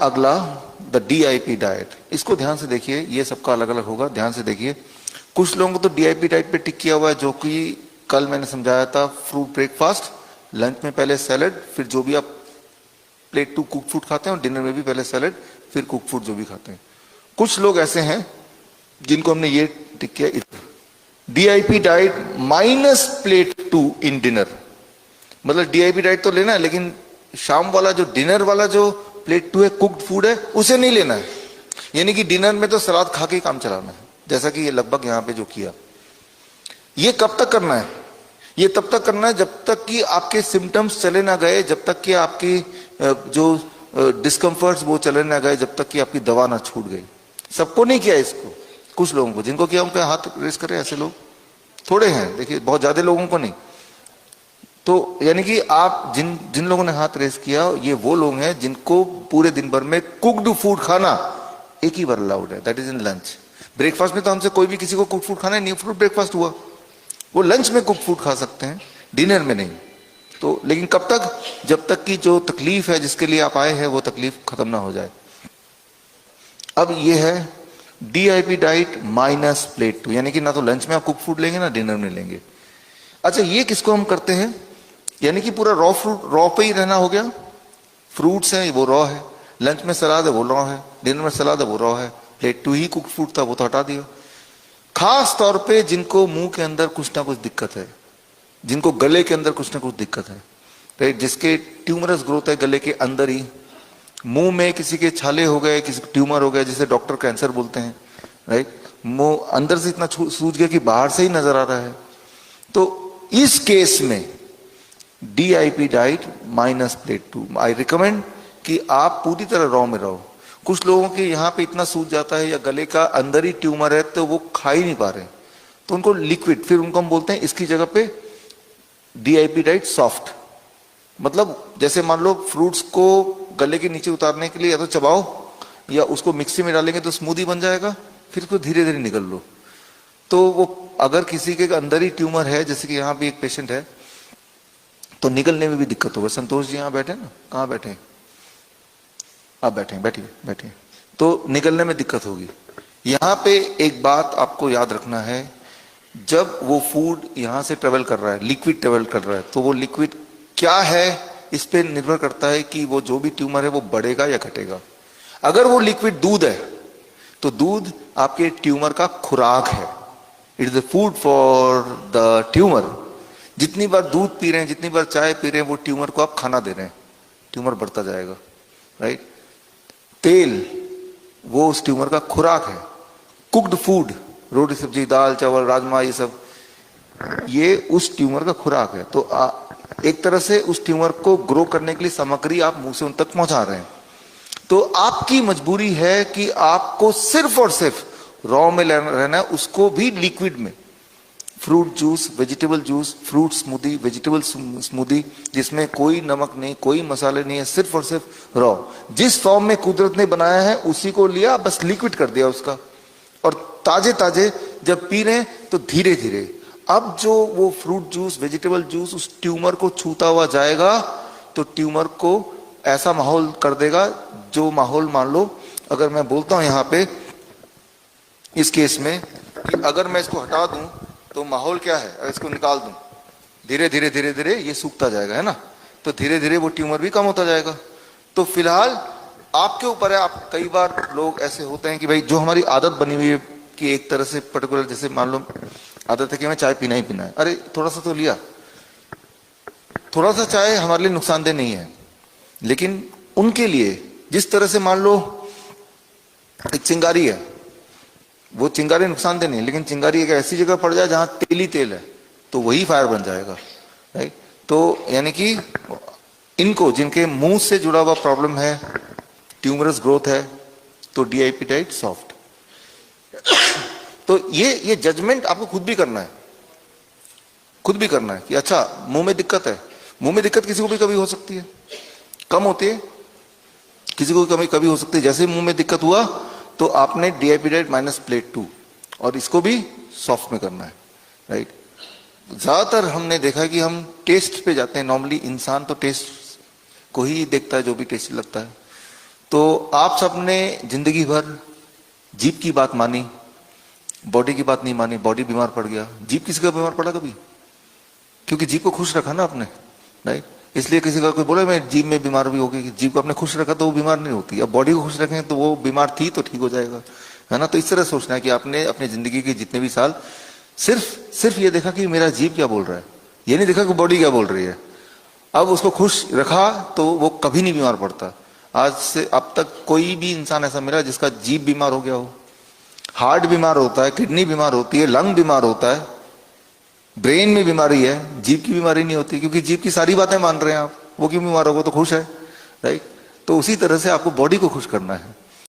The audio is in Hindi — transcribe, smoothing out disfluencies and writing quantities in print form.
अगला द DIP डाइट। इसको ध्यान से देखिए, ये सबका अलग अलग होगा, ध्यान से देखिए। कुछ लोगों को तो DIP डाइट पे टिक किया हुआ है, जो कि कल मैंने समझाया था, फ्रूट ब्रेकफास्ट, लंच में पहले सैलड, फिर जो भी आप प्लेट 2 कुक फूड खाते हैं, और डिनर में भी पहले सैलड फिर कुक फूड जो भी खाते हैं। कुछ लोग ऐसे हैं जिनको हमने ये टिक किया, DIP diet minus plate 2 in dinner. मतलब DIP डाइट तो लेना है, लेकिन शाम वाला जो डिनर वाला जो प्लेट 2 है, कुक्ड फूड है, उसे नहीं लेना है। यानी कि डिनर में तो सलाद खा के काम चलाना है, जैसा कि ये लगभग यहां पे जो किया। ये कब तक करना है? ये तब तक करना है जब तक कि आपके सिम्टम्स चले ना गए, जब तक कि आपकी जो डिस्कम्फर्ट्स वो चले ना गए, जब तक कि आपकी दवा ना छूट गई। सबको नहीं किया इसको, कुछ लोगों को, जिनको किया उनके हाथ रेस करें। ऐसे लोग थोड़े हैं, देखिए, बहुत ज्यादा लोगों को नहीं। तो यानी कि आप जिन लोगों ने हाथ रेस किया, ये वो लोग हैं जिनको पूरे दिन भर में कुक्ड फूड खाना एक ही बार अलाउड है, that is in lunch. Breakfast में तो हमसे कोई भी किसी को कुक्ड फूड खाना है नहीं, फ्रूट ब्रेकफास्ट हुआ, वो लंच में कुक्ड फूड खा सकते हैं, डिनर में नहीं। तो लेकिन कब तक? जब तक कि जो तकलीफ है जिसके लिए आप आए हैं वो तकलीफ खत्म ना हो जाए। अब ये है DIP डाइट माइनस प्लेट 2, यानी कि ना तो लंच में आप कुक फूड लेंगे ना डिनर में लेंगे। अच्छा, ये किसको हम करते हैं? यानी कि पूरा रॉ फ्रूट, रॉ पे ही रहना हो गया। फ्रूट्स हैं वो रॉ है, लंच में सलाद है वो रॉ है, डिनर में सलाद है वो रॉ है, प्लेट 2 ही कुक फूड था वो तो हटा दिया। खास तौर पे जिनको मुंह के अंदर कुछ ना कुछ दिक्कत है, जिनको गले के अंदर कुछ ना कुछ दिक्कत है, राइट, जिसके ट्यूमरस ग्रोथ है गले के अंदर ही, मुंह में किसी के छाले हो गए, किसी ट्यूमर हो गया, जिसे डॉक्टर कैंसर बोलते हैं, राइट, मुंह अंदर से इतना सूज गया कि बाहर से ही नजर आ रहा है। तो इस केस में DIP diet minus plate 2 I recommend कि आप पूरी तरह रॉ में रहो। कुछ लोगों के यहाँ पे इतना सूज जाता है या गले का अंदर ही ट्यूमर है तो वो खा ही नहीं पा रहे, तो उनको लिक्विड, फिर उनको हम बोलते हैं इसकी जगह पे DIP डाइट सॉफ्ट। मतलब जैसे मान लो फ्रूट्स को गले के नीचे उतारने के लिए या तो चबाओ या उसको मिक्सी में डालेंगे तो स्मूदी बन जाएगा, फिर उसको धीरे धीरे निकल लो। तो वो अगर किसी के अंदर ही ट्यूमर है, जैसे कि यहाँ भी एक पेशेंट है, तो निकलने में भी दिक्कत होगा। संतोष जी यहाँ बैठे ना, कहाँ बैठे हैं आप? बैठे, बैठिए बैठिए। तो निकलने में दिक्कत होगी। यहाँ पे एक बात आपको याद रखना है, जब वो फूड यहाँ से ट्रेवल कर रहा है, लिक्विड ट्रेवल कर रहा है, तो वो लिक्विड क्या है इस पे निर्भर करता है कि वो जो भी ट्यूमर है वो बढ़ेगा या घटेगा। अगर वो लिक्विड दूध है तो दूध आपके ट्यूमर का खुराक है, it is the food for the tumour. जितनी बार दूध पी रहे हैं, जितनी बार चाय पी रहे हैं, वो ट्यूमर को आप खाना दे रहे हैं, ट्यूमर बढ़ता जाएगा, राइट। तेल वो उस ट्यूमर का खुराक है। कुक्ड फूड, रोटी सब्जी दाल चावल राजमा, ये सब, ये उस ट्यूमर का खुराक है। तो एक तरह से उस ट्यूमर को ग्रो करने के लिए सामग्री आप मुंह से उन तक पहुंचा रहे हैं। तो आपकी मजबूरी है कि आपको सिर्फ और सिर्फ रॉ में रहना है, उसको भी लिक्विड में। Fruit juice, vegetable juice, fruit smoothie, vegetable smoothie, जिसमें कोई नमक नहीं, कोई मसाले नहीं है, सिर्फ और सिर्फ रॉ, जिस फॉर्म में कुदरत ने बनाया है उसी को लिया, बस लिक्विड कर दिया उसका। और ताजे ताजे जब पी रहे हैं तो धीरे धीरे, अब जो वो फ्रूट जूस, वेजिटेबल जूस उस ट्यूमर को छूता हुआ जाएगा तो ट्यूमर को ऐसा माहौल कर देगा, जो माहौल, मान लो अगर मैं बोलता हूं यहां पे इस केस में कि अगर मैं इसको हटा दूं तो माहौल क्या है, अगर इसको निकाल दूं, धीरे धीरे धीरे धीरे ये सूखता जाएगा, है ना, तो धीरे धीरे वो ट्यूमर भी कम होता जाएगा। तो फिलहाल आपके ऊपर है। आप, कई बार लोग ऐसे होते हैं कि भाई जो हमारी आदत बनी हुई है कि एक तरह से पर्टिकुलर, जैसे मान लो आदत है कि हमें चाय पीना ही पीना है, अरे थोड़ा सा तो लिया, थोड़ा सा चाय हमारे लिए नुकसानदेह नहीं है, लेकिन उनके लिए जिस तरह से मान लो एक चिंगारी है, वो चिंगारी नुकसानदेह नहीं, लेकिन चिंगारी एक ऐसी जगह पड़ जाए जहां तेल ही तेल है तो वही फायर बन जाएगा, राइट। तो यानी कि इनको, जिनके मुंह से जुड़ा हुआ प्रॉब्लम है, ट्यूमरस ग्रोथ है, तो DIP डाइट सॉफ्ट। तो ये जजमेंट आपको खुद भी करना है, खुद भी करना है कि अच्छा मुंह में दिक्कत है। मुंह में दिक्कत किसी को भी कभी हो सकती है, कम होती है, किसी को कभी कभी हो सकती है। जैसे मुंह में दिक्कत हुआ तो आपने DIP डाइट माइनस प्लेट 2 और इसको भी सॉफ्ट में करना है, राइट। ज्यादातर हमने देखा कि हम टेस्ट पे जाते हैं, नॉर्मली इंसान तो टेस्ट को ही देखता है, जो भी टेस्टी लगता है। तो आप सबने जिंदगी भर जीभ की बात मानी, बॉडी की बात नहीं मानी, बॉडी बीमार पड़ गया। जीभ किसी का बीमार पड़ा कभी? क्योंकि जीभ को खुश रखा ना आपने, राइट? इसलिए किसी का कोई बोले मैं जीभ में बीमार भी हो गई, जीभ को आपने खुश रखा तो वो बीमार नहीं होती। अब बॉडी को खुश रखें तो वो बीमार थी तो ठीक हो जाएगा, है ना? तो इस तरह सोचना है कि आपने अपनी जिंदगी के जितने भी साल सिर्फ ये देखा कि मेरा जीभ क्या बोल रहा है, ये नहीं देखा कि बॉडी क्या बोल रही है। अब उसको खुश रखा तो वो कभी नहीं बीमार पड़ता। आज से अब तक कोई भी इंसान ऐसा मिला जिसका जीभ बीमार हो गया हो? हार्ट बीमार होता है, किडनी बीमार होती है, लंग बीमार होता है, ब्रेन में बीमारी है, जीभ की बीमारी नहीं होती। क्योंकि जीभ की सारी बातें मान रहे हैं आप, वो क्यों बीमार होगा? तो खुश है, राइट? तो उसी तरह से आपको बॉडी को खुश करना है।